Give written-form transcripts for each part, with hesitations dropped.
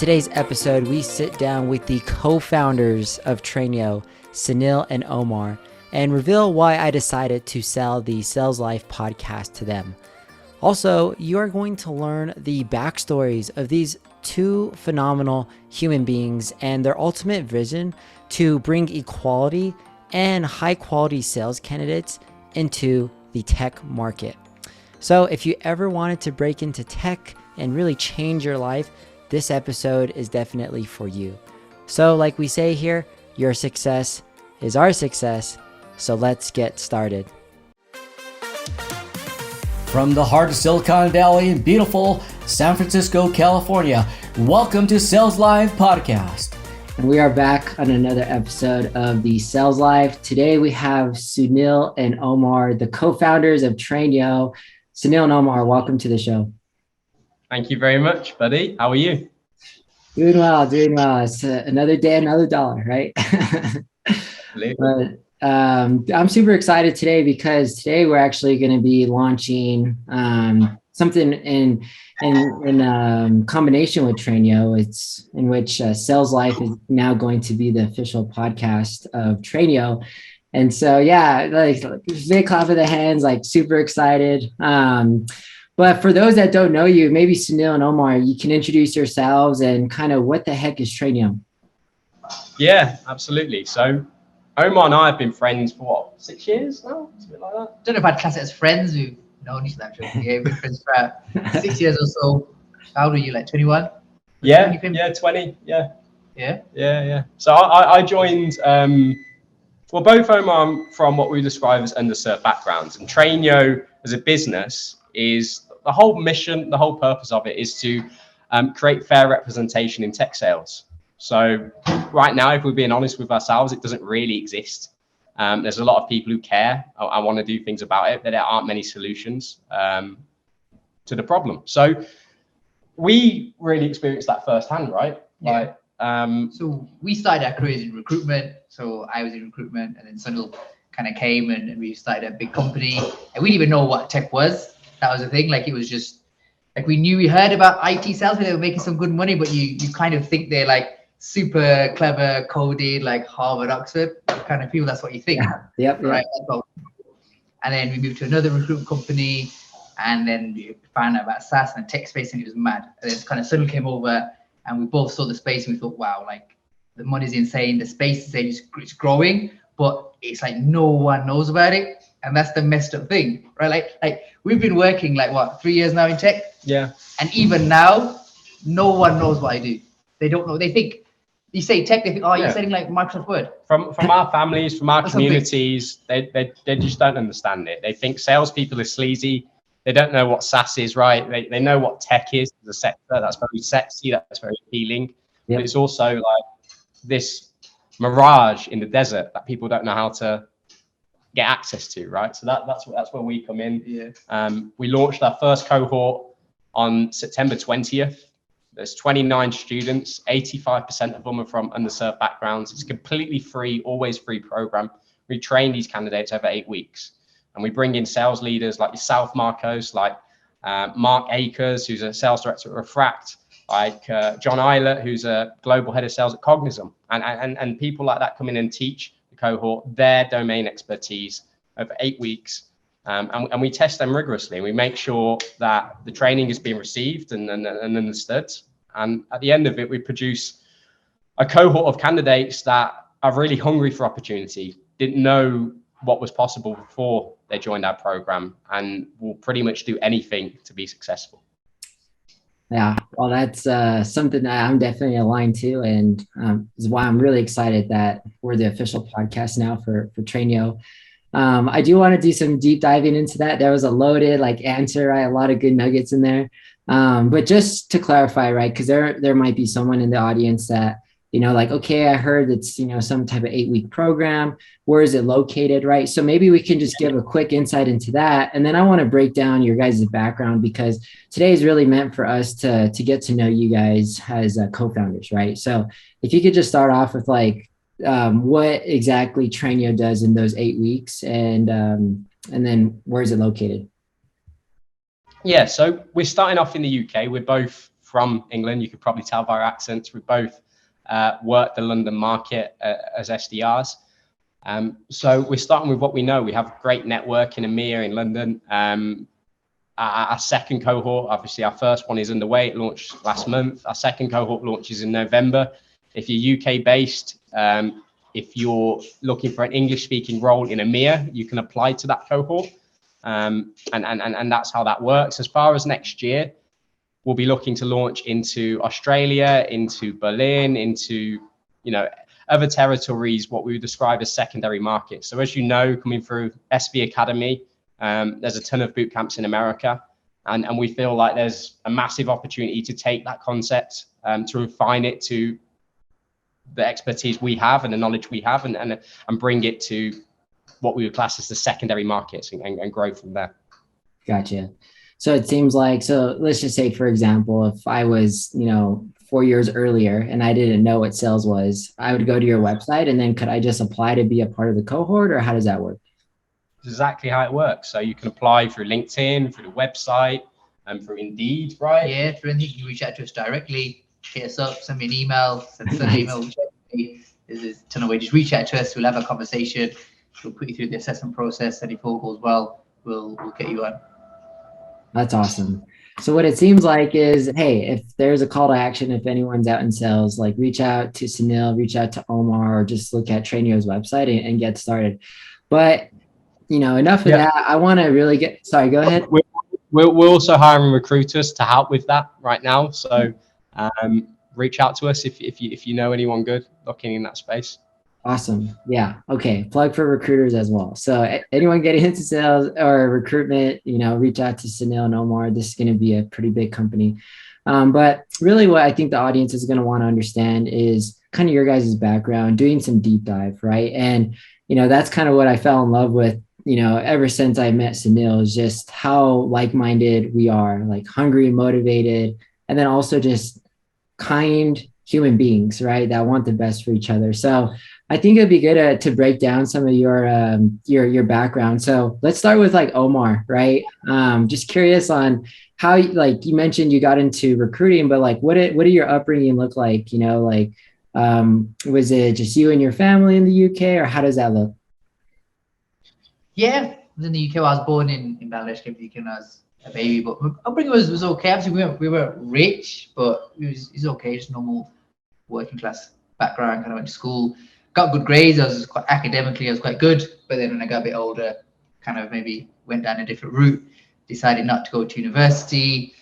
today's episode, we sit down with the co-founders of TrainYo, Sunil and Omar, and reveal why I decided to sell the Sales Life podcast to them. Also, you are going to learn the backstories of these two phenomenal human beings and their ultimate vision to bring equality and high-quality sales candidates into the tech market. So if you ever wanted to break into tech and really change your life, this episode is definitely for you. So like we say here, your success is our success. So let's get started. From the heart of Silicon Valley in beautiful San Francisco, California, welcome to Sales Live Podcast. And we are back on another episode of the Sales Live. Today we have Sunil and Omar, the co-founders of TrainYo. Sunil and Omar, welcome to the show. Thank you very much, buddy. How are you? Doing well. It's another day, another dollar, right? But I'm super excited today because today we're actually going to be launching something in combination with TrainYo. It's in which Sales Life is now going to be the official podcast of TrainYo. And so, yeah, like big clap of the hands, like super excited. But for those that don't know you, maybe Sunil and Omar, you can introduce yourselves and kind of what the heck is TrainYo? Yeah, absolutely. So Omar and I have been friends for what, 6 years now? Something like that. I don't know if I'd class it as friends. We've known each other. Yeah, we've been friends for 6 years or so. How old are you, like 21? Yeah, 20. Yeah. So I joined, both Omar from what we describe as underserved backgrounds. And TrainYo as a business is the whole mission, the whole purpose of it is to create fair representation in tech sales. So right now, if we're being honest with ourselves, it doesn't really exist. There's a lot of people who care and want to do things about it, but there aren't many solutions to the problem. So we really experienced that firsthand, right? Yeah. So we started our careers in recruitment. So I was in recruitment, and then Sunil kind of came and we started a big company. And we didn't even know what tech was. That was the thing. Like it was just like we heard about IT sales, where they were making some good money, but you kind of think they're like super clever, coded, like Harvard, Oxford kind of people. That's what you think. Yep. Right. And then we moved to another recruitment company, and then we found out about SaaS and tech space, and it was mad. And then kind of Sunil came over, and we both saw the space, and we thought, wow, like the money's insane, the space is insane, it's growing, but it's like no one knows about it. And that's the messed up thing, right? Like we've been working like 3 years now in tech. Yeah. And even now, no one knows what I do. They don't know. They think you say tech, they think, oh, you're selling like Microsoft Word. From our families, from our communities, they just don't understand it. They think salespeople are sleazy. They don't know what SaaS is, right? They know what tech is as a sector. That's very sexy. That's very appealing. Yep. But it's also like this mirage in the desert that people don't know how to get access to, right? So that's where we come in. Yeah. We launched our first cohort on September 20th. There's 29 students, 85% of them are from underserved backgrounds. It's a completely free, always free program. We train these candidates over 8 weeks, and we bring in sales leaders like yourself, Marcos, like Mark Akers, who's a sales director at Refract, like John Eilert, who's a global head of sales at Cognizant, and people like that come in and teach cohort their domain expertise over 8 weeks, and we test them rigorously. We make sure that the training is being received and understood, and at the end of it we produce a cohort of candidates that are really hungry for opportunity, didn't know what was possible before they joined our program, and will pretty much do anything to be successful. Yeah, well, that's something that I'm definitely aligned to, and is why I'm really excited that we're the official podcast now for TrainYo. I do want to do some deep diving into that. There was a loaded answer, right? A lot of good nuggets in there. But just to clarify, right? Because there might be someone in the audience that okay, I heard it's, some type of 8-week program. Where is it located, right? So maybe we can just give a quick insight into that. And then I want to break down your guys' background, because today is really meant for us to get to know you guys as co-founders, right? So if you could just start off with what exactly TrainYo does in those 8 weeks, and then where is it located? Yeah, so we're starting off in the UK. We're both from England. You could probably tell by our accents. We both work the London market as SDRs. So we're starting with what we know. We have a great network in EMEA in London. Our second cohort, obviously our first one is underway. It launched last month. Our second cohort launches in November. If you're UK based, if you're looking for an English speaking role in EMEA, you can apply to that cohort. And that's how that works. As far as next year, we'll be looking to launch into Australia, into Berlin, into, other territories, what we would describe as secondary markets. So as you know, coming through SV Academy, there's a ton of boot camps in America. And we feel like there's a massive opportunity to take that concept, to refine it to the expertise we have and the knowledge we have, and bring it to what we would class as the secondary markets and grow from there. Gotcha. So it seems like, so let's just say, for example, if I was, 4 years earlier and I didn't know what sales was, I would go to your website, and then could I just apply to be a part of the cohort, or how does that work? It's exactly how it works. So you can apply through LinkedIn, through the website, and through Indeed, right? Yeah, through Indeed, you reach out to us directly, hit us up, send me an email, send an email. There's a ton of ways. Just reach out to us. We'll have a conversation. We'll put you through the assessment process, and if all goes well, we'll get you on. That's awesome. So what it seems like is, hey, if there's a call to action, if anyone's out in sales, like reach out to Sunil, reach out to Omar, or just look at TrainYo's website and get started. But, enough of that. I want to really sorry, go ahead. We're also hiring recruiters to help with that right now. So reach out to us if you know anyone good looking in that space. Awesome. Yeah. Okay. Plug for recruiters as well. So anyone getting into sales or recruitment, reach out to Sunil and Omar. This is going to be a pretty big company. But really what I think the audience is going to want to understand is kind of your guys' background, doing some deep dive, right? And, that's kind of what I fell in love with, ever since I met Sunil, is just how like-minded we are, like hungry, motivated, and then also just kind human beings, right? That want the best for each other. So I think it'd be good to break down some of your background. So let's start with like Omar, right? Just curious on how, like you mentioned, you got into recruiting, but like, what did your upbringing look like? Was it just you and your family in the UK, or how does that look? Yeah, in the UK, I was born in Bangladesh, came to the UK when I was a baby, but my upbringing was okay. Obviously, we were rich, but it was okay, just normal working class background. Kind of went to school, got good grades. I was quite good, but then when I got a bit older, kind of maybe went down a different route, decided not to go to university.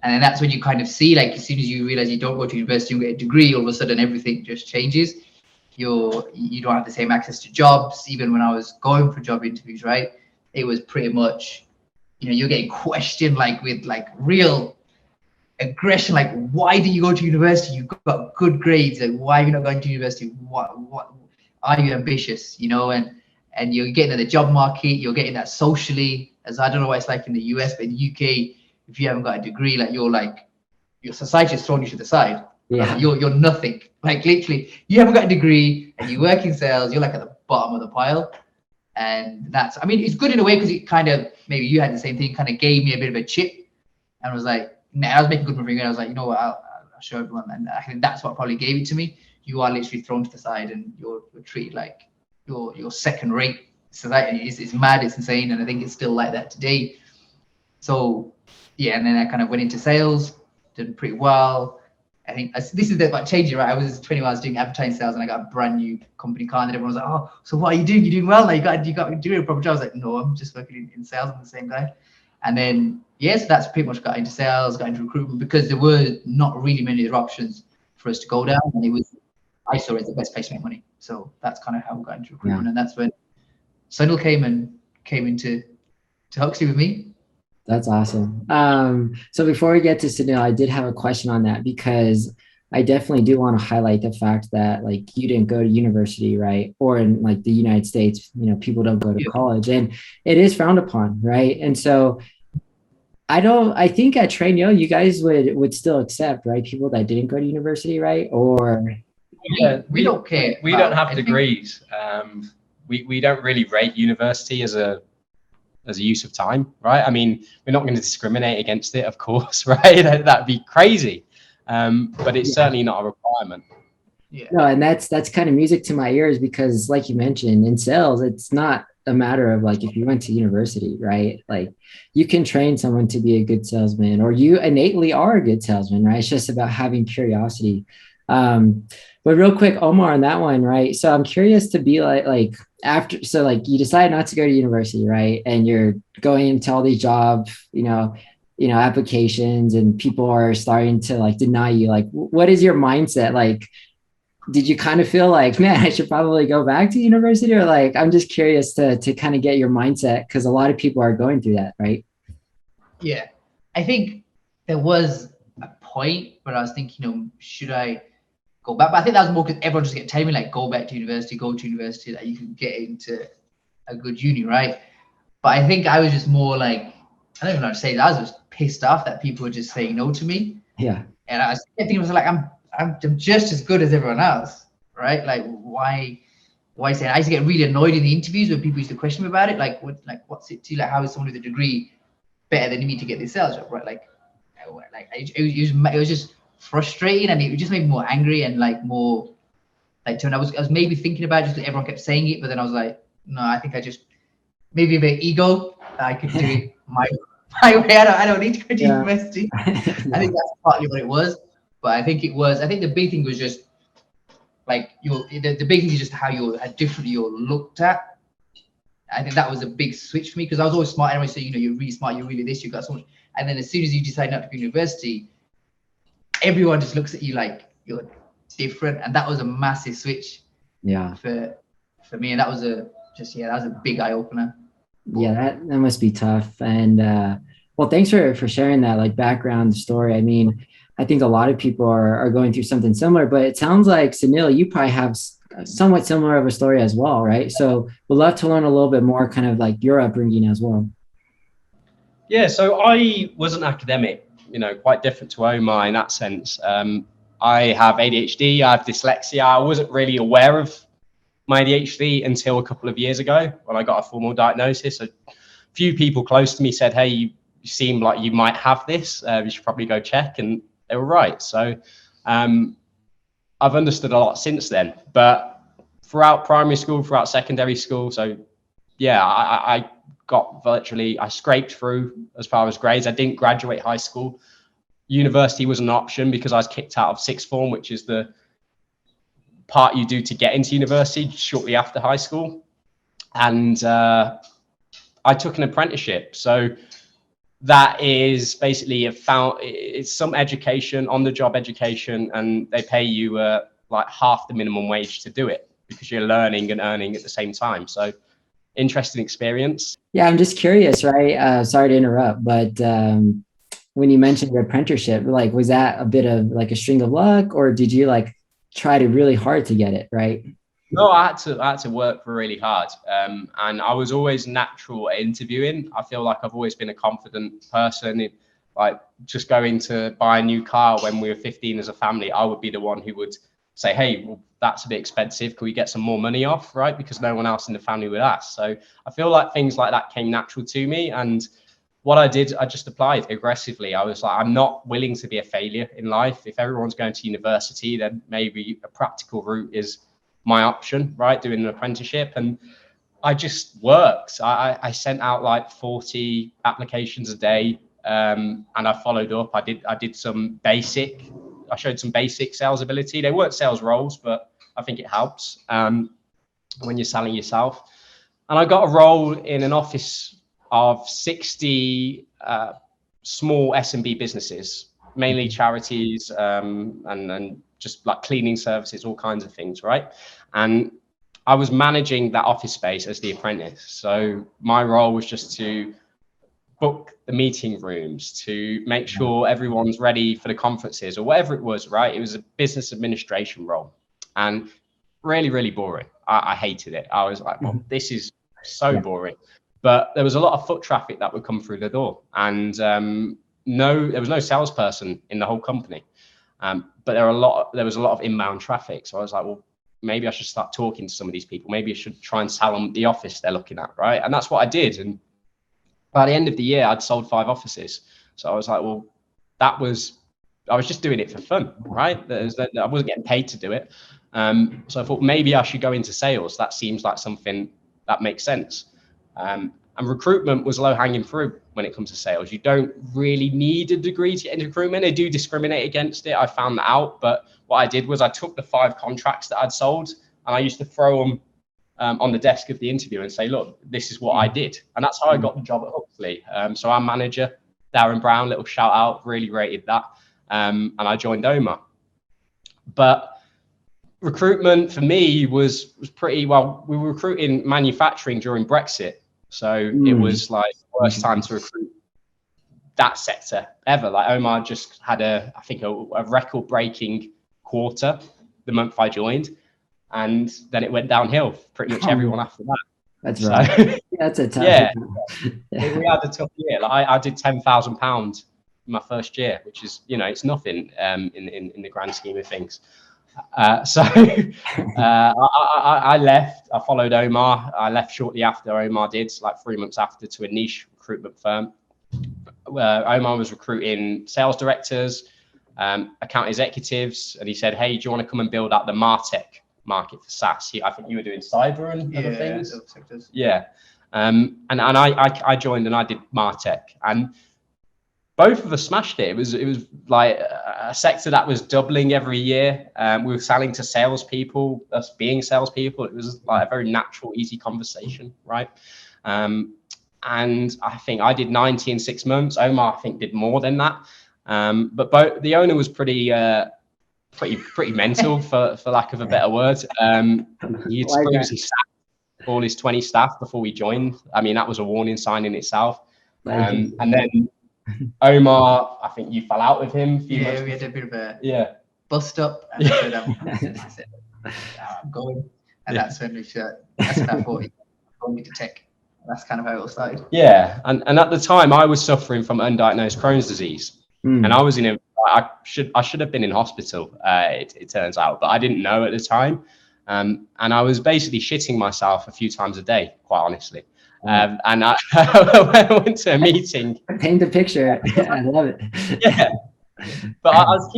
And then that's when you kind of see, like, as soon as you realize you don't go to university, you get a degree, all of a sudden everything just changes. You don't have the same access to jobs. Even when I was going for job interviews, right, it was pretty much, you're getting questioned like with like real aggression, like, why did you go to university? You got good grades, like, why are you not going to university? What are you ambitious? And you're getting in the job market, you're getting that socially, as I don't know what it's like in the US, but in the UK, if you haven't got a degree, like your society is throwing you to the side. Yeah. You're nothing. Like literally, you haven't got a degree and you work in sales, you're like at the bottom of the pile. And it's good in a way, because it kind of, maybe you had the same thing, kind of gave me a bit of a chip, and was like, I was making good money, and I was like, I'll show everyone. And I think that's what probably gave it to me. You are literally thrown to the side, and you're treated like you're second rate. Society is mad, it's insane, and I think it's still like that today. So yeah, and then I kind of went into sales, did pretty well. I think this is about changing, right? I was 21, I was doing advertising sales, and I got a brand new company car, and everyone was like, "Oh, so what are you doing? You're doing well. Like you got doing a proper job." I was like, "No, I'm just working in sales. I'm the same guy." And then yes, that's pretty much got into sales, got into recruitment, because there were not really many other options for us to go down, and I saw it as the best place to make money. So that's kind of how we got into recruitment, and that's when Sunil came into Huxley with me. That's awesome. So before we get to Sunil, I did have a question on that, because I definitely do want to highlight the fact that like you didn't go to university, right? Or in like the United States, people don't go to college, and it is frowned upon, right? And so I think at TrainYo, you guys would still accept, right, people that didn't go to university, right? Or yeah, we don't care. We don't have degrees. We don't really rate university as a use of time, right? I mean, we're not going to discriminate against it, of course, right? That'd be crazy. but it's certainly not a requirement. Yeah. No, and that's kind of music to my ears because, like you mentioned, in sales, it's not a matter of like if you went to university, right? Like you can train someone to be a good salesman, or you innately are a good salesman, right? It's just about having curiosity. But real quick, Omar, on that one, right? So I'm curious to be like after, so like you decide not to go to university, right? And you're going into all these job, applications, and people are starting to like deny you. Like, what is your mindset? Like, did you kind of feel like, man, I should probably go back to university? Or like, I'm just curious to kind of get your mindset, because a lot of people are going through that, right? Yeah. I think there was a point where I was thinking, should I go back? But I think that was more because everyone just kept telling me, like, go back to university, go to university, that you can get into a good uni, right? But I think I was just more like, I don't even know how to say it. I was just pissed off that people were just saying no to me. Yeah. And I think it was like, I'm just as good as everyone else, right? Like, why say it? I used to get really annoyed in the interviews when people used to question me about it. Like, what's it to you? Like, how is someone with a degree better than me to get this sales job, right? It was just frustrating, and it just made me more angry and like more like. I was maybe thinking about it just because everyone kept saying it, but then I was like, no, I think I just maybe a bit ego. I could do it my way. I don't need to go to university. No. I think that's partly what it was. But I think the big thing was just like the big thing is just how differently you're looked at. I think that was a big switch for me, because I was always smart. Everyone say, you're really smart, you're really this, you got so much. And then as soon as you decide not to go to university, everyone just looks at you like you're different. And that was a massive switch. Yeah. For me. And that was that was a big eye opener. Yeah, that must be tough. And well, thanks for sharing that like background story. I mean, I think a lot of people are going through something similar, but it sounds like, Sunil, you probably have somewhat similar of a story as well, right? So we'd love to learn a little bit more kind of like your upbringing as well. Yeah, so I was an academic, quite different to Omar in that sense. I have ADHD, I have dyslexia. I wasn't really aware of my ADHD until a couple of years ago when I got a formal diagnosis. A few people close to me said, hey, you seem like you might have this. You should probably go check. And they were right. So I've understood a lot since then. But throughout primary school, throughout secondary school, so yeah, I scraped through as far as grades. I didn't graduate high school. University was an option because I was kicked out of sixth form, which is the part you do to get into university shortly after high school. And I took an apprenticeship. So that is basically it's some education, on the job education, and they pay you like half the minimum wage to do it because you're learning and earning at the same time. So interesting experience. Yeah, I'm just curious, right? Sorry to interrupt, but when you mentioned your apprenticeship, like, was that a bit of like a string of luck, or did you like try to really hard to get it right? No, I had to work really hard, and I was always natural at interviewing. I feel like I've always been a confident person. Like just going to buy a new car when we were 15 as a family, I would be the one who would say, "Hey, well, that's a bit expensive. Can we get some more money off?" Right? Because no one else in the family would ask. So I feel like things like that came natural to me, and what I did, I just applied aggressively. I was like, I'm not willing to be a failure in life. If everyone's going to university, then maybe a practical route is my option, right? Doing an apprenticeship. And I just worked. I sent out like 40 applications a day, and I followed up. I showed some basic sales ability. They weren't sales roles, but I think it helps when you're selling yourself. And I got a role in an office of 60 small S&B businesses, mainly charities and just like cleaning services, all kinds of things, right? And I was managing that office space as the apprentice. So my role was just to book the meeting rooms, to make sure everyone's ready for the conferences or whatever it was, right? It was a business administration role, and really, really boring. I hated it. I was like, well, this is so boring. But there was a lot of foot traffic that would come through the door, and there was no salesperson in the whole company. But there was a lot of inbound traffic. So I was like, well, maybe I should start talking to some of these people. Maybe I should try and sell them the office they're looking at, right? And that's what I did. And by the end of the year, I'd sold 5 offices. So I was like, well, that was I was just doing it for fun, right? I wasn't getting paid to do it. So I thought maybe I should go into sales. That seems like something that makes sense. And recruitment was low hanging fruit when it comes to sales. You don't really need a degree to get into recruitment. They do discriminate against it. I found that out. But what I did was I took the 5 contracts that I'd sold and I used to throw them on the desk of the interview and say, look, this is what I did. And that's how I got the job at Huxley. So our manager, Darren Brown, little shout out, really rated that. And I joined Omar. But recruitment for me was pretty well. We were recruiting manufacturing during Brexit. So it was like the worst time to recruit that sector ever. Like Omar just had I think a record breaking quarter the month I joined. And then it went downhill, pretty much everyone after that. That's right. That's a tough. Yeah. We had a tough year. Like I did £10,000 in my first year, which is, it's nothing in the grand scheme of things. I left. I followed Omar. I left shortly after Omar did, like 3 months after, to a niche recruitment firm. Omar was recruiting sales directors, account executives, and he said, "Hey, do you want to come and build out the MarTech market for SaaS?" I think you were doing cyber and other things. Yeah. And I joined and I did MarTech, and both of us smashed it. It was like a sector that was doubling every year. We were selling to salespeople, us being salespeople. It was like a very natural, easy conversation, right? And I think I did 90 in 6 months. Omar, I think, did more than that. But the owner was pretty mental, for lack of a better word. He sacked all his 20 staff before we joined. I mean, that was a warning sign in itself. And then Omar, I think you fell out with him. We had a bit of a bust up, and I said, I'm going. And that's when that's when I thought he told me to tech. That's kind of how it all started. Yeah, and at the time I was suffering from undiagnosed Crohn's disease, and I was I should have been in hospital. It turns out, but I didn't know at the time, and I was basically shitting myself a few times a day, quite honestly. And I went to a meeting. Paint the picture. I love it. Yeah, but I was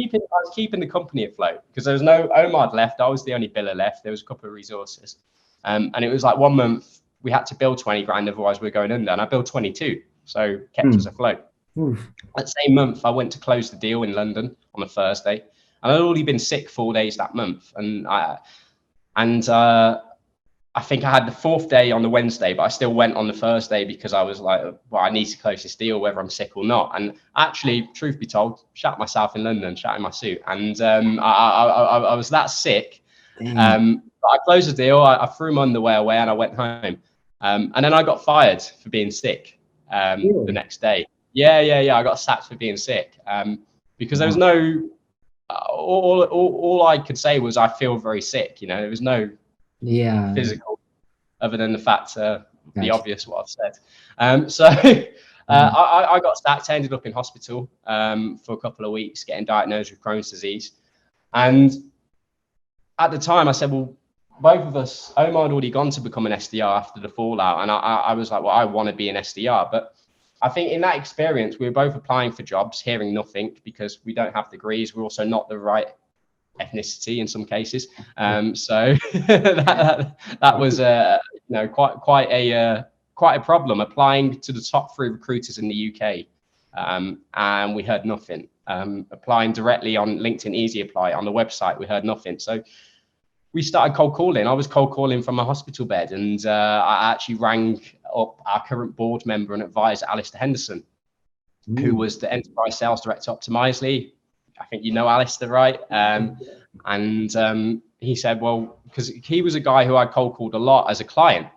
keeping the company afloat because there was no Omar left. I was the only biller left. There was a couple of resources, and it was like 1 month we had to build 20 grand, otherwise we were going under. And I built 22, so kept us afloat. That same month, I went to close the deal in London on a Thursday, and I'd already been sick 4 days that month, and I think I had the 4th day on the Wednesday, but I still went on the Thursday because I was like, well, I need to close this deal whether I'm sick or not. And actually, truth be told, shat myself in London, shat in my suit. And I was that sick. But I closed the deal. I threw my underwear away and I went home. And then I got fired for being sick the next day. Yeah. I got sacked for being sick because there was no, all I could say was I feel very sick. There was no physical other than the fact the obvious what I've said. I got sacked. I ended up in hospital for a couple of weeks getting diagnosed with Crohn's disease. And at the time I said, well, both of us, Omar had already gone to become an SDR after the fallout, and I was like, well, I want to be an SDR. But I think in that experience we were both applying for jobs, hearing nothing because we don't have degrees. We're also not the right ethnicity in some cases, so that was quite a problem applying to the top 3 recruiters in the UK, and we heard nothing. Applying directly on LinkedIn Easy Apply on the website, we heard nothing. So we started cold calling. I was cold calling from a hospital bed, and I actually rang up our current board member and advisor, Alistair Henderson, who was the enterprise sales director at Optimizely. I think you know Alistair, right? And he said, well, because he was a guy who I cold called a lot as a client,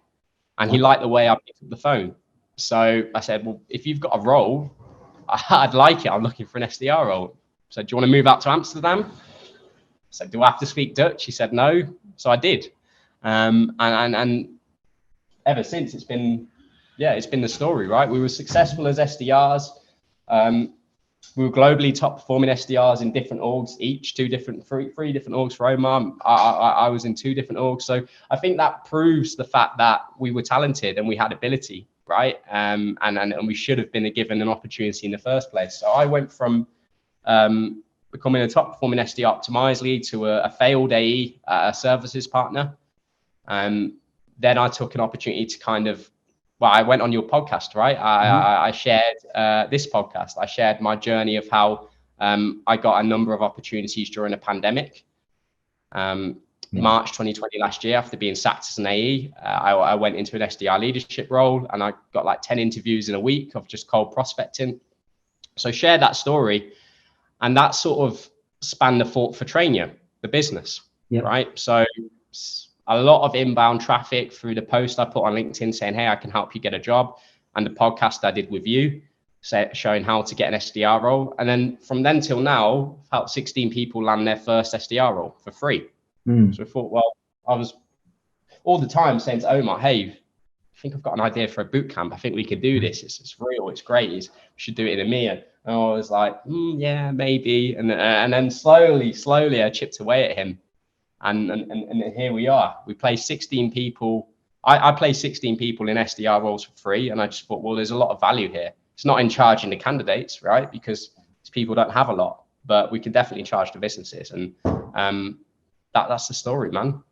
and he liked the way I picked up the phone. So I said, well, if you've got a role, I'd like it. I'm looking for an SDR role. So do you want to move out to Amsterdam? I said, do I have to speak Dutch? He said, no. So I did. And ever since it's been the story, right? We were successful as SDRs. We were globally top performing SDRs in different orgs, each three different orgs for Omar. I was in 2 different orgs. So I think that proves the fact that we were talented and we had ability, right? And we should have been given an opportunity in the first place. So I went from becoming a top performing SDR optimized lead to a failed AE services partner. Then I took an opportunity to I went on your podcast, right? I shared this podcast. I shared my journey of how I got a number of opportunities during a pandemic. March 2020 last year, after being sacked as an AE, I went into an SDR leadership role, and I got like 10 interviews in a week of just cold prospecting. So shared that story, and that sort of spanned the thought for TrainYo, the business, right? So a lot of inbound traffic through the post I put on LinkedIn saying, hey, I can help you get a job, and the podcast I did with you showing how to get an SDR role. And then from then till now, I've helped 16 people land their first SDR role for free. So I thought, well, I was all the time saying to Omar, hey, I think I've got an idea for a boot camp. I think we could do this. It's real. It's great. We should do it in EMEA. And I was like, yeah, maybe. And then slowly, I chipped away at him. And here we are. We play 16 people. I play 16 people in SDR roles for free. And I just thought, well, there's a lot of value here. It's not in charging the candidates, right? Because people don't have a lot, but we can definitely charge the businesses. And that's the story, man.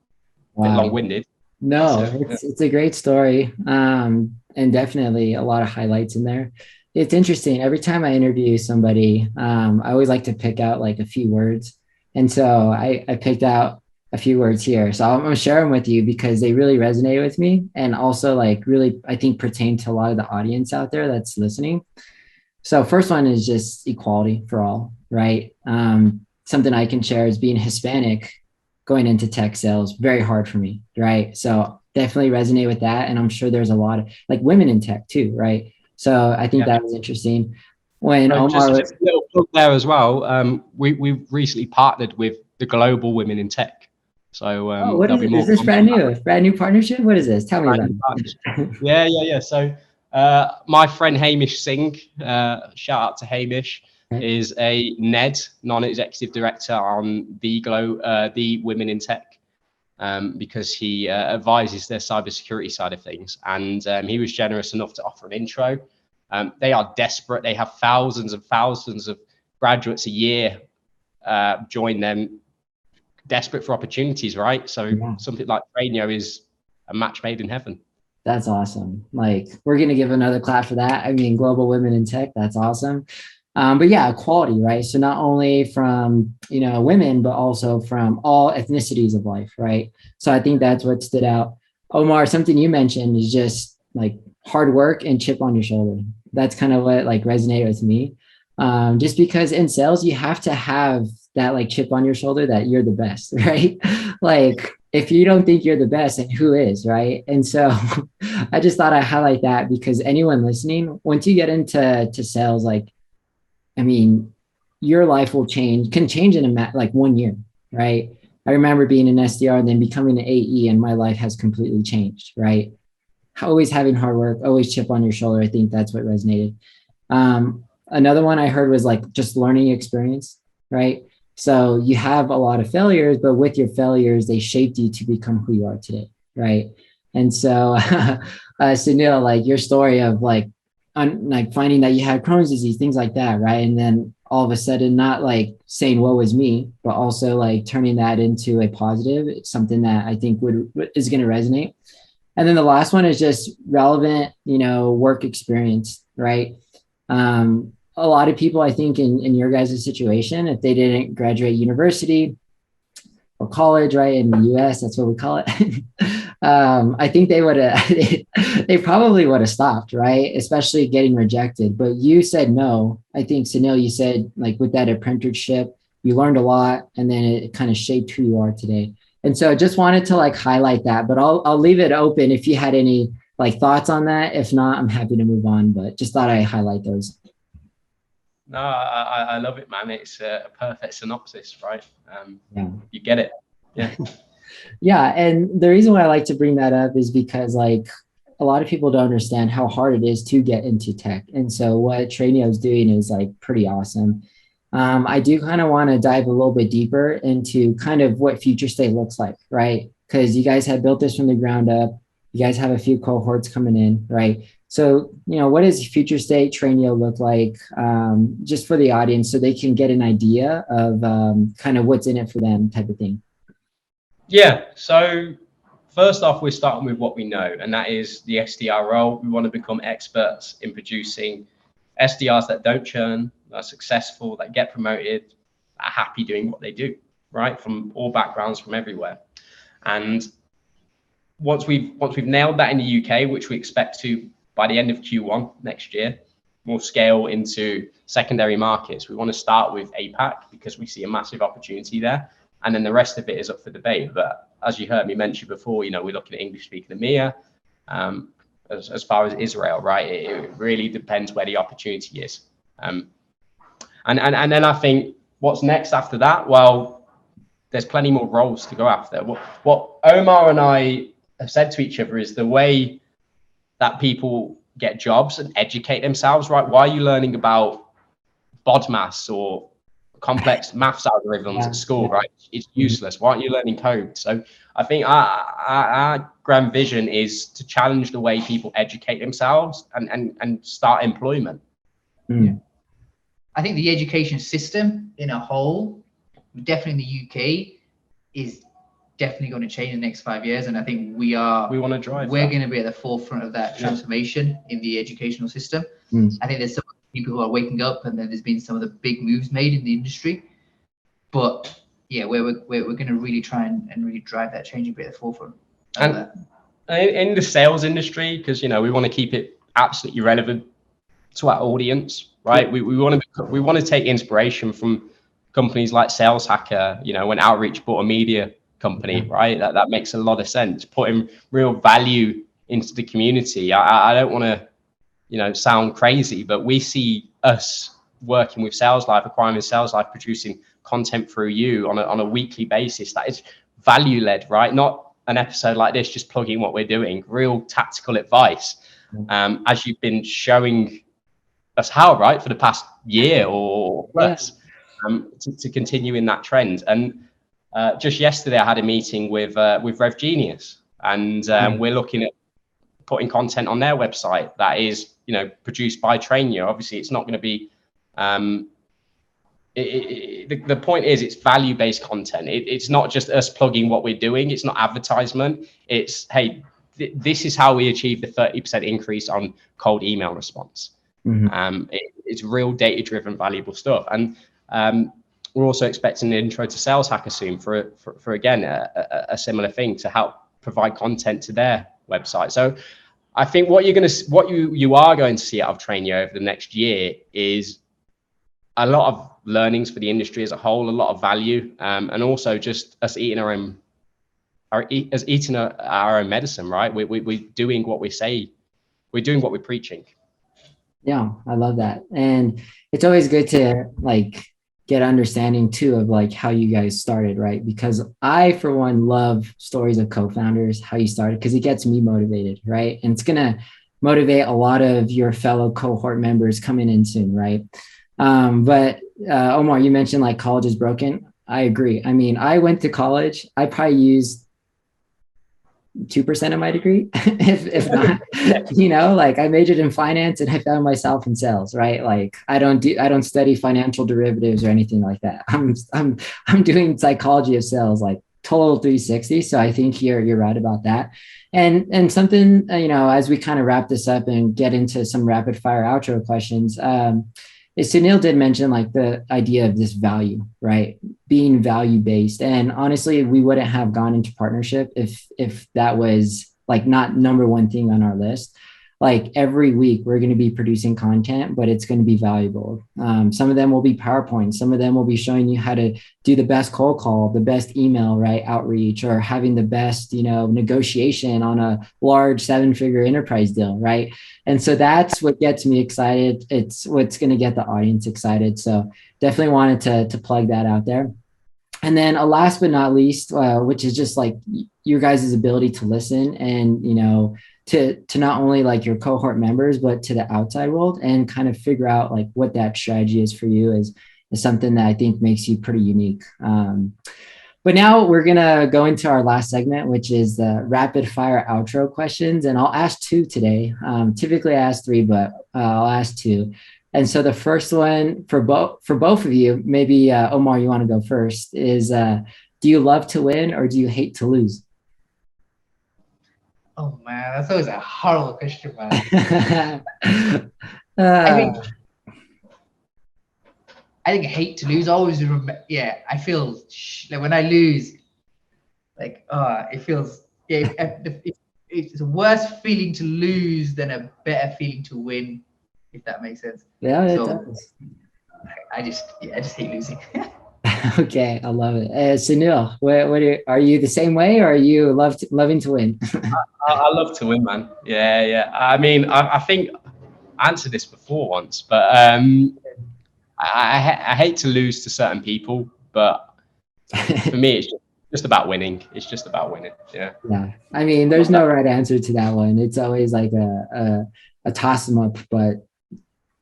Wow. A bit long-winded. No, it's a great story. And definitely a lot of highlights in there. It's interesting. Every time I interview somebody, I always like to pick out like a few words. And so I picked out a few words here. So I'm going to share them with you because they really resonate with me, and also like really, I think, pertain to a lot of the audience out there that's listening. So first one is just equality for all, right? Something I can share is being Hispanic going into tech sales, very hard for me, right? So definitely resonate with that. And I'm sure there's a lot of like women in tech too, right? So I think that was interesting. When Omar just a little plug there as well. We recently partnered with the Global Women in Tech. So what is it? Is this brand new partnership? What is this? Tell me about it. Yeah. So my friend Hamish Singh, shout out to Hamish, is a NED, non-executive director on the Women in Tech, because he advises their cybersecurity side of things. And he was generous enough to offer an intro. They are desperate. They have thousands and thousands of graduates a year join them, desperate for opportunities, right? So something like TrainYo is a match made in heaven. That's awesome. Like, we're going to give another clap for that. I mean, Global Women in Tech, that's awesome. But yeah, equality, right? So not only from, women, but also from all ethnicities of life, right? So I think that's what stood out. Omar, something you mentioned is just like hard work and chip on your shoulder. That's kind of what like resonated with me. Just because in sales, you have to have that like chip on your shoulder that you're the best, right? Like, if you don't think you're the best, then who is, right? And so I just thought I'd highlight that, because anyone listening, once you get into sales, like, I mean, your life can change in like 1 year, right? I remember being an SDR and then becoming an AE, and my life has completely changed, right? Always having hard work, always chip on your shoulder. I think that's what resonated. Another one I heard was like just learning experience, right? So you have a lot of failures, but with your failures, they shaped you to become who you are today, right? And so, Sunil, like your story of like finding that you had Crohn's disease, things like that, right? And then all of a sudden, not like saying woe is me, but also like turning that into a positive. It's something that I think is going to resonate. And then the last one is just relevant, work experience, right? A lot of people, I think, in your guys' situation, if they didn't graduate university or college, right, in the US, that's what we call it. I think they probably would have stopped, right? Especially getting rejected. But you said no. I think, Sunil, you said like with that apprenticeship, you learned a lot, and then it kind of shaped who you are today. And so I just wanted to like highlight that, but I'll leave it open if you had any like thoughts on that. If not, I'm happy to move on, but just thought I'd highlight those. No, I love it, man. It's a perfect synopsis, right? You get it. Yeah. Yeah. And the reason why I like to bring that up is because like a lot of people don't understand how hard it is to get into tech. And so what TrainYo is doing is like pretty awesome. I do kind of want to dive a little bit deeper into kind of what future state looks like, right? Because you guys have built this from the ground up. You guys have a few cohorts coming in, right? So, what does future state TrainYo look like, just for the audience, so they can get an idea of kind of what's in it for them, type of thing? Yeah. So first off, we're starting with what we know, and that is the SDR role. We want to become experts in producing SDRs that don't churn, that are successful, that get promoted, that are happy doing what they do, right? From all backgrounds, from everywhere. And once we've nailed that in the UK, which we expect to by the end of Q1 next year, we'll scale into secondary markets. We want to start with APAC because we see a massive opportunity there. And then the rest of it is up for debate. But as you heard me mention before, we're looking at English-speaking EMEA. As far as Israel, right? It really depends where the opportunity is. And then I think what's next after that? Well, there's plenty more roles to go after. What Omar and I have said to each other is the way that people get jobs and educate themselves, right? Why are you learning about BODMAS or complex maths algorithms at school, right? It's useless. Why aren't you learning code? So I think our grand vision is to challenge the way people educate themselves and start employment. Yeah. I think the education system in a whole, definitely in the UK, is definitely going to change in the next 5 years. And I think we're going to be at the forefront of that transformation in the educational system. I think there's some people who are waking up, and then there's been some of the big moves made in the industry. But yeah, we're going to really try and really drive that change and be at the forefront of that. In the sales industry, because we want to keep it absolutely relevant to our audience, right? We want to take inspiration from companies like Sales Hacker, when Outreach bought a media company, right? That makes a lot of sense. Putting real value into the community. I don't want to sound crazy, but we see us working with Sales Life, acquiring with Sales Life, producing content through you on a weekly basis. That is value led, right? Not an episode like this just plugging what we're doing. Real tactical advice, as you've been showing us how, right, for the past year or less, to continue in that trend. And just yesterday, I had a meeting with Rev Genius, and we're looking at putting content on their website that is produced by TrainYo. Obviously, it's not going to be the point is it's value-based content. It's not just us plugging what we're doing. It's not advertisement. It's, hey, this is how we achieve the 30% increase on cold email response. It's real data-driven, valuable stuff. And we're also expecting an intro to Sales Hacker soon for again a similar thing to help provide content to their website. So I think what you are going to see out of TrainYo over the next year is a lot of learnings for the industry as a whole, a lot of value, and also just us eating our own medicine, right? We're doing what we say, we're doing what we're preaching. Yeah, I love that. And it's always good to get understanding too of how you guys started, right? Because I, for one, love stories of co-founders, how you started, because it gets me motivated, right? And it's going to motivate a lot of your fellow cohort members coming in soon, right? But Omar, you mentioned college is broken. I agree. I mean, I went to college. I probably used 2% of my degree, if not, I majored in finance and I found myself in sales, right? I don't study financial derivatives or anything like that. I'm doing psychology of sales, total 360. So I think you're right about that. And something, as we kind of wrap this up and get into some rapid fire outro questions, Sunil did mention the idea of this value, right? Being value-based. And honestly, we wouldn't have gone into partnership if that was not number one thing on our list. Every week we're going to be producing content, but it's going to be valuable. Some of them will be PowerPoint. Some of them will be showing you how to do the best cold call, the best email, right? Outreach, or having the best, negotiation on a large 7-figure enterprise deal, right? And so that's what gets me excited. It's what's going to get the audience excited. So definitely wanted to plug that out there. And then last but not least, which is just your guys' ability to listen and, to not only your cohort members, but to the outside world, and kind of figure out what that strategy is for you is something that I think makes you pretty unique. But now we're gonna go into our last segment, which is the rapid fire outro questions, and I'll ask two today. Typically, I ask three, but I'll ask two. And so the first one for both of you, maybe Omar, you want to go first, is do you love to win or do you hate to lose? Oh man, that's always a horrible question, man. uh, I think I hate to lose. I always remember. Yeah, I feel like when I lose, like it feels it's a worse feeling to lose than a better feeling to win, if that makes sense. Yeah, it So does. I just hate losing. Okay, I love it. Sunil, are you the same way, or are you loving to win? I love to win, man. Yeah. I mean, I think I answered this before once, but I hate to lose to certain people, but for me, it's just about winning. It's just about winning. Yeah. Yeah. I mean, there's no right answer to that one. It's always like a toss them up. But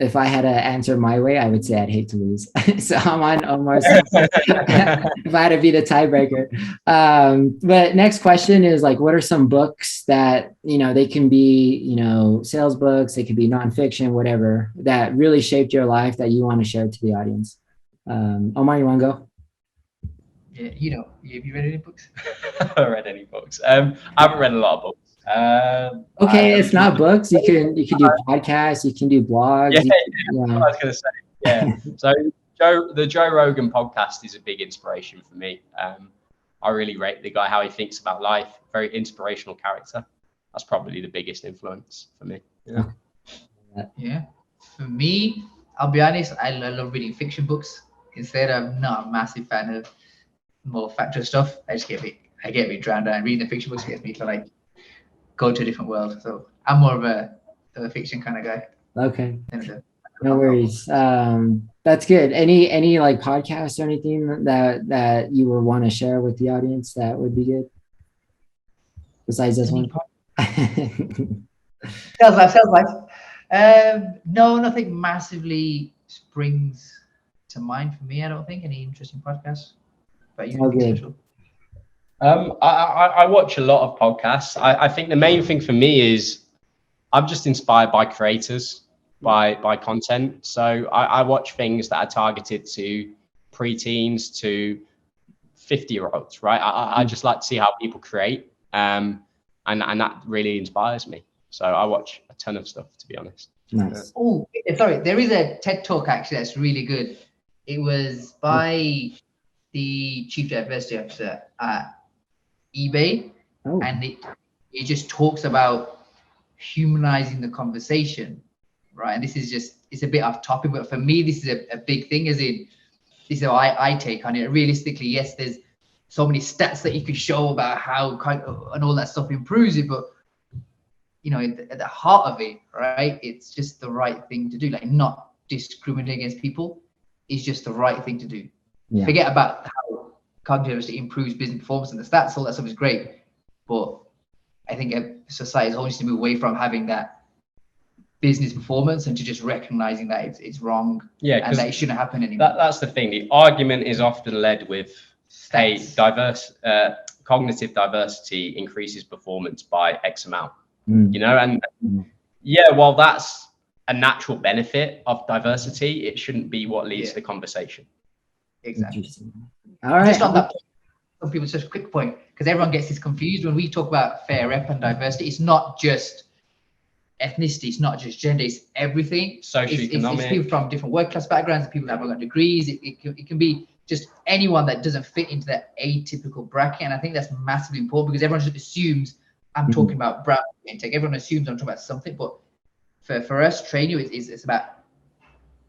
if I had to answer my way, I would say I'd hate to lose. So I'm on Omar's side. If I had to be the tiebreaker. But next question is like, what are some books that, they can be, sales books, they could be nonfiction, whatever, that really shaped your life that you want to share to the audience? Omar, you want to go? Yeah, have you read any books? I haven't read any books. I haven't read a lot of books. Okay, it's not books. You can do podcasts. You can do blogs. Yeah, I was going to say. Yeah. So the Joe Rogan podcast is a big inspiration for me. I really rate the guy, how he thinks about life. Very inspirational character. That's probably the biggest influence for me. Yeah. Yeah. For me, I'll be honest. I love reading fiction books. Instead, I'm not a massive fan of more factual stuff. I get a bit drowned out. And reading the fiction books gets me to like go to a different world. So I'm more of a fiction kind of guy. Okay. No worries. That's good. Any like podcasts or anything that you would want to share with the audience that would be good? Besides this one? Sales life. No, nothing massively springs to mind for me. I don't think any interesting podcasts. But you special? I watch a lot of podcasts. I think the main thing for me is I'm just inspired by creators, by content. So I watch things that are targeted to preteens to 50-year-olds, right? I just like to see how people create, and that really inspires me. So I watch a ton of stuff, to be honest. Nice. Oh, sorry. There is a TED Talk actually that's really good. It was by the chief diversity officer at eBay, and it just talks about humanizing the conversation, right? And this is it's a bit off topic, but for me this is a big thing, as in this is how I take on it. Realistically, yes, there's so many stats that you could show about how and all that stuff improves it, but at the heart of it, right, it's just the right thing to do. Like, not discriminating against people is just the right thing to do. Yeah. Forget about how cognitive diversity improves business performance and the stats, all that stuff is great. But I think society always needs to move away from having that business performance and to just recognizing that it's wrong, and that it shouldn't happen anymore. That's the thing. The argument is often led with, hey, cognitive diversity increases performance by X amount. And while that's a natural benefit of diversity, it shouldn't be what leads to the conversation. Exactly. All right. Just on that point, some people, just a quick point, because everyone gets this confused when we talk about fair rep and diversity. It's not just ethnicity, it's not just gender, it's everything. Socioeconomic. It's people from different work class backgrounds, people that haven't got degrees. It can be just anyone that doesn't fit into that atypical bracket. And I think that's massively important, because everyone just assumes I'm talking about brown intake. Everyone assumes I'm talking about something, but for us, TrainYo it's about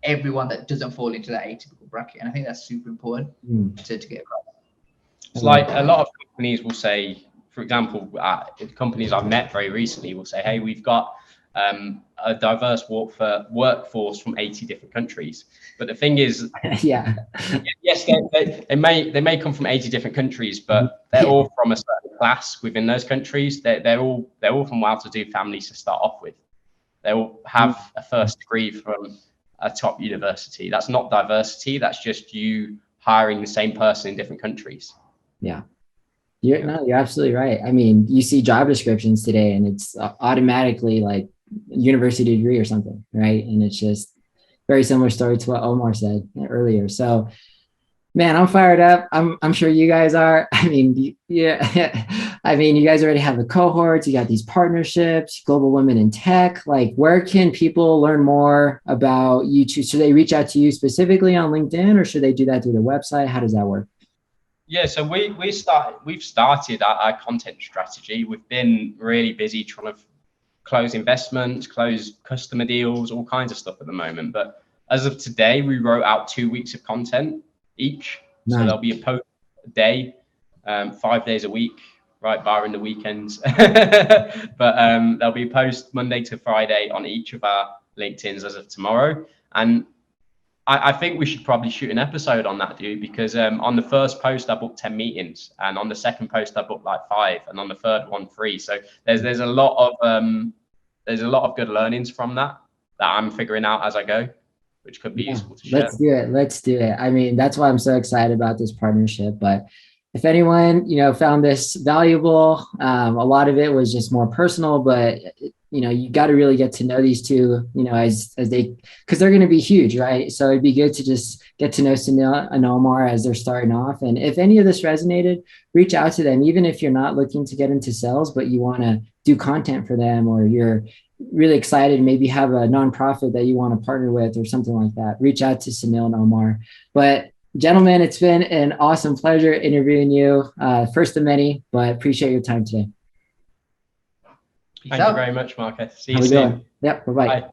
everyone that doesn't fall into that atypical bracket. And I think that's super important to get across. It's like a lot of companies will say, for example, companies I've met very recently will say, hey, we've got a diverse workforce from 80 different countries. But the thing is, yes, they may come from 80 different countries, but they're all from a certain class within those countries. They're all from well-to-do families to start off with. They all have a first degree from a top university. That's not diversity. That's just you hiring the same person in different countries. Yeah. You're absolutely right. I mean, you see job descriptions today and it's automatically like university degree or something, right? And it's just very similar story to what Omar said earlier. So, man, I'm fired up. I'm sure you guys are. I mean, yeah, I mean, you guys already have the cohorts. You got these partnerships, Global Women in Tech. Like, where can people learn more about you? Should they reach out to you specifically on LinkedIn, or should they do that through the website? How does that work? Yeah, so we've started our content strategy. We've been really busy trying to close investments, close customer deals, all kinds of stuff at the moment. But as of today, we wrote out 2 weeks of content each. Nice. So there'll be a post a day, 5 days a week, right, barring the weekends. But there'll be a post Monday to Friday on each of our LinkedIns as of tomorrow. And I think we should probably shoot an episode on that, dude, because on the first post I booked 10 meetings, and on the second post I booked like 5, and on the third one 3. So there's a lot of good learnings from that I'm figuring out as I go, which could be useful to share. Let's do it. I mean, that's why I'm so excited about this partnership. But if anyone, found this valuable, a lot of it was just more personal, but you got to really get to know these two, as they, because they're going to be huge, right? So it'd be good to just get to know Sunil and Omar as they're starting off. And if any of this resonated, reach out to them, even if you're not looking to get into sales, but you want to do content for them, or you're really excited, maybe have a nonprofit that you want to partner with or something like that. Reach out to Sunil and Omar. But gentlemen, it's been an awesome pleasure interviewing you. First of many, but appreciate your time today. Thank you very much, Marcus. See you soon. Doing? Yep. Bye-bye. Bye.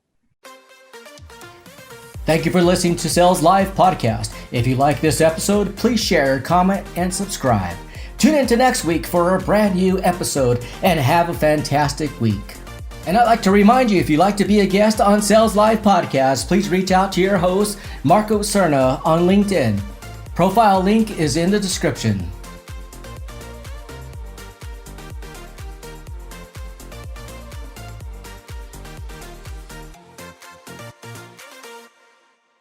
Thank you for listening to Sales Live Podcast. If you like this episode, please share, comment, and subscribe. Tune in to next week for a brand new episode, and have a fantastic week. And I'd like to remind you, if you'd like to be a guest on Sales Live Podcast, please reach out to your host, Marco Cerna, on LinkedIn. Profile link is in the description.